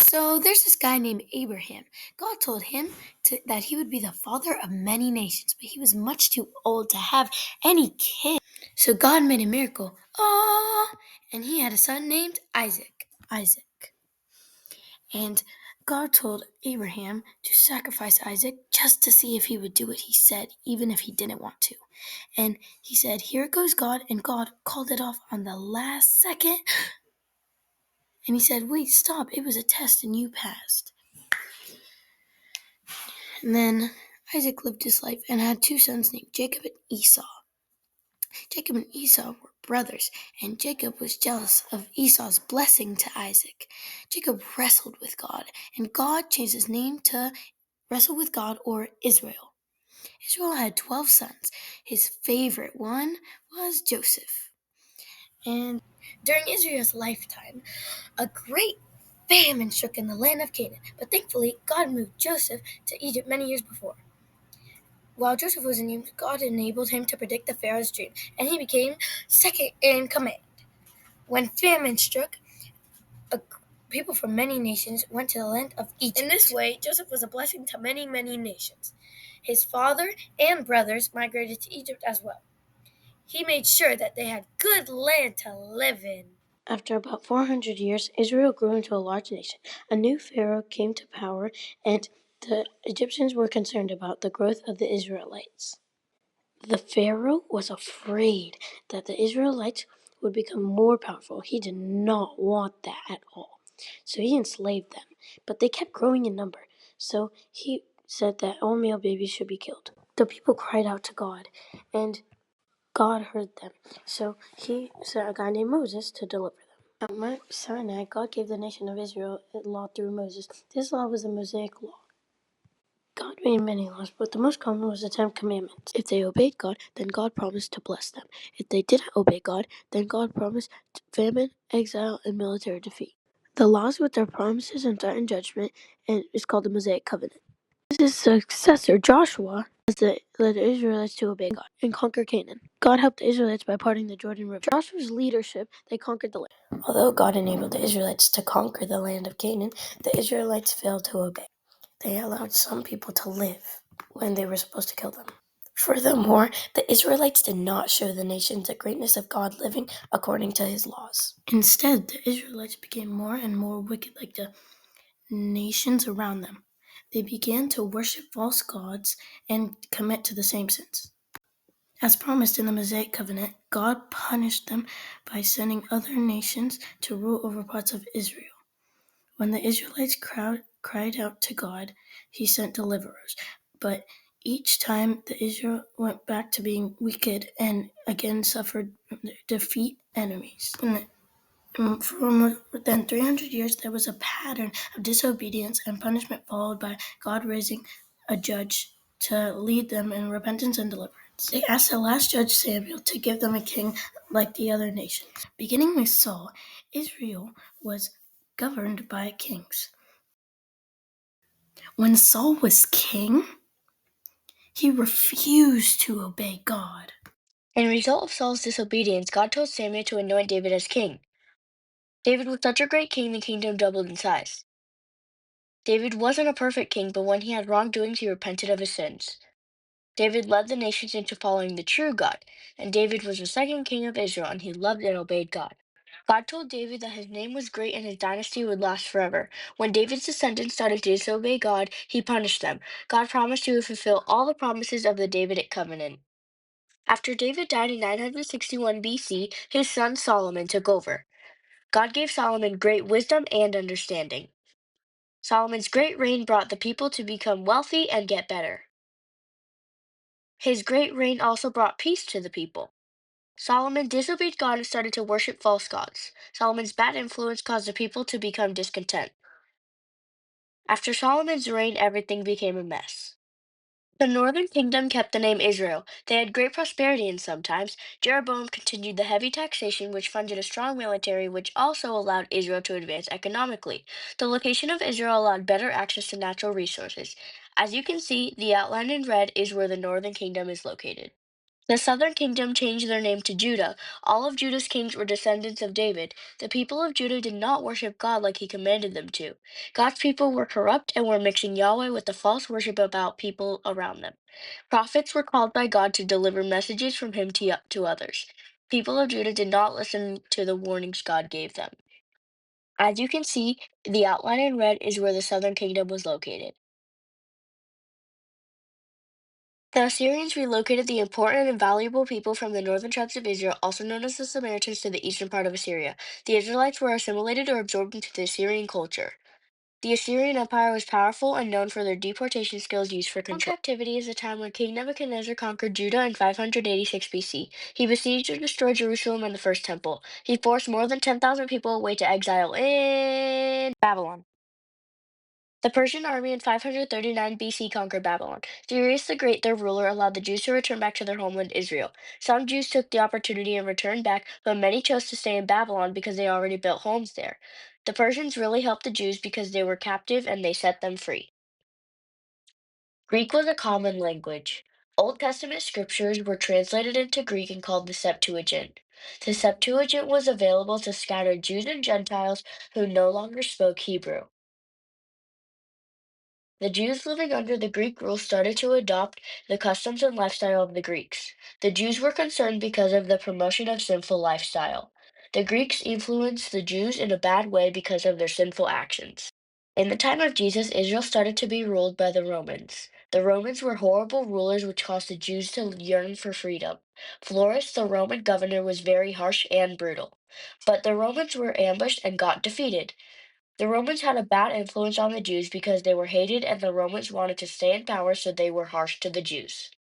So there's this guy named Abraham. God told him that he would be the father of many nations, but he was much too old to have any kids. So God made a miracle. Oh, and he had a son named Isaac. And God told Abraham to sacrifice Isaac just to see if he would do what he said, even if he didn't want to. And he said, "Here it goes, God." And God called it off on the last second. And he said, "Wait, stop. It was a test and you passed." And then Isaac lived his life and had two sons named Jacob and Esau. Jacob and Esau were brothers, and Jacob was jealous of Esau's blessing to Isaac. Jacob wrestled with God, and God changed his name to Wrestle with God or Israel. Israel had 12 sons. His favorite one was Joseph. And during Israel's lifetime, a great famine struck in the land of Canaan, but thankfully God moved Joseph to Egypt many years before. While Joseph was in Egypt, God enabled him to predict the Pharaoh's dream, and he became second in command. When famine struck, a people from many nations went to the land of Egypt. In this way, Joseph was a blessing to many, many nations. His father and brothers migrated to Egypt as well. He made sure that they had good land to live in. After about 400 years, Israel grew into a large nation. A new pharaoh came to power, and the Egyptians were concerned about the growth of the Israelites. The pharaoh was afraid that the Israelites would become more powerful. He did not want that at all. So he enslaved them, but they kept growing in number. So he said that all male babies should be killed. The people cried out to God, and God heard them. So he sent a guy named Moses to deliver them. At Mount Sinai, God gave the nation of Israel a law through Moses. This law was the Mosaic Law. God made many laws, but the most common was the Ten Commandments. If they obeyed God, then God promised to bless them. If they didn't obey God, then God promised famine, exile, and military defeat. The laws with their promises and threatened judgment is called the Mosaic Covenant. His successor, Joshua, led the Israelites to obey God and conquer Canaan. God helped the Israelites by parting the Jordan River. Joshua's leadership, they conquered the land. Although God enabled the Israelites to conquer the land of Canaan, the Israelites failed to obey. They allowed some people to live when they were supposed to kill them. Furthermore, the Israelites did not show the nations the greatness of God living according to his laws. Instead, the Israelites became more and more wicked like the nations around them. They began to worship false gods and commit to the same sins. As promised in the Mosaic Covenant, God punished them by sending other nations to rule over parts of Israel. When the Israelites cried out to God, he sent deliverers. But each time the Israel went back to being wicked and again suffered defeat enemies. For more than 300 years, there was a pattern of disobedience and punishment, followed by God raising a judge to lead them in repentance and deliverance. They asked the last judge, Samuel, to give them a king like the other nations. Beginning with Saul, Israel was governed by kings. When Saul was king, he refused to obey God. In result of Saul's disobedience, God told Samuel to anoint David as king. David was such a great king, the kingdom doubled in size. David wasn't a perfect king, but when he had wrongdoings, he repented of his sins. David led the nations into following the true God, and David was the second king of Israel, and he loved and obeyed God. God told David that his name was great and his dynasty would last forever. When David's descendants started to disobey God, he punished them. God promised to fulfill all the promises of the Davidic covenant. After David died in 961 BC, his son Solomon took over. God gave Solomon great wisdom and understanding. Solomon's great reign brought the people to become wealthy and get better. His great reign also brought peace to the people. Solomon disobeyed God and started to worship false gods. Solomon's bad influence caused the people to become discontent. After Solomon's reign, everything became a mess. The northern kingdom kept the name Israel. They had great prosperity, and sometimes Jeroboam continued the heavy taxation, which funded a strong military, which also allowed Israel to advance economically. The location of Israel allowed better access to natural resources. As you can see, the outline in red is where the northern kingdom is located. The southern kingdom changed their name to Judah. All of Judah's kings were descendants of David. The people of Judah did not worship God like he commanded them to. God's people were corrupt and were mixing Yahweh with the false worship about people around them. Prophets were called by God to deliver messages from him to others. People of Judah did not listen to the warnings God gave them. As you can see, the outline in red is where the southern kingdom was located. The Assyrians relocated the important and valuable people from the northern tribes of Israel, also known as the Samaritans, to the eastern part of Assyria. The Israelites were assimilated or absorbed into the Assyrian culture. The Assyrian Empire was powerful and known for their deportation skills used for control. Captivity is the time when King Nebuchadnezzar conquered Judah in 586 BC. He besieged and destroyed Jerusalem and the First Temple. He forced more than 10,000 people away to exile in Babylon. The Persian army in 539 BC conquered Babylon. Darius the Great, their ruler, allowed the Jews to return back to their homeland Israel. Some Jews took the opportunity and returned back, but many chose to stay in Babylon because they already built homes there. The Persians really helped the Jews because they were captive and they set them free. Greek was a common language. Old Testament scriptures were translated into Greek and called the Septuagint. The Septuagint was available to scattered Jews and Gentiles who no longer spoke Hebrew. The Jews living under the Greek rule started to adopt the customs and lifestyle of the Greeks. The Jews were concerned because of the promotion of sinful lifestyle. The Greeks influenced the Jews in a bad way because of their sinful actions. In the time of Jesus, Israel started to be ruled by the Romans. The Romans were horrible rulers which caused the Jews to yearn for freedom. Florus, the Roman governor, was very harsh and brutal. But the Romans were ambushed and got defeated. The Romans had a bad influence on the Jews because they were hated and the Romans wanted to stay in power, so they were harsh to the Jews.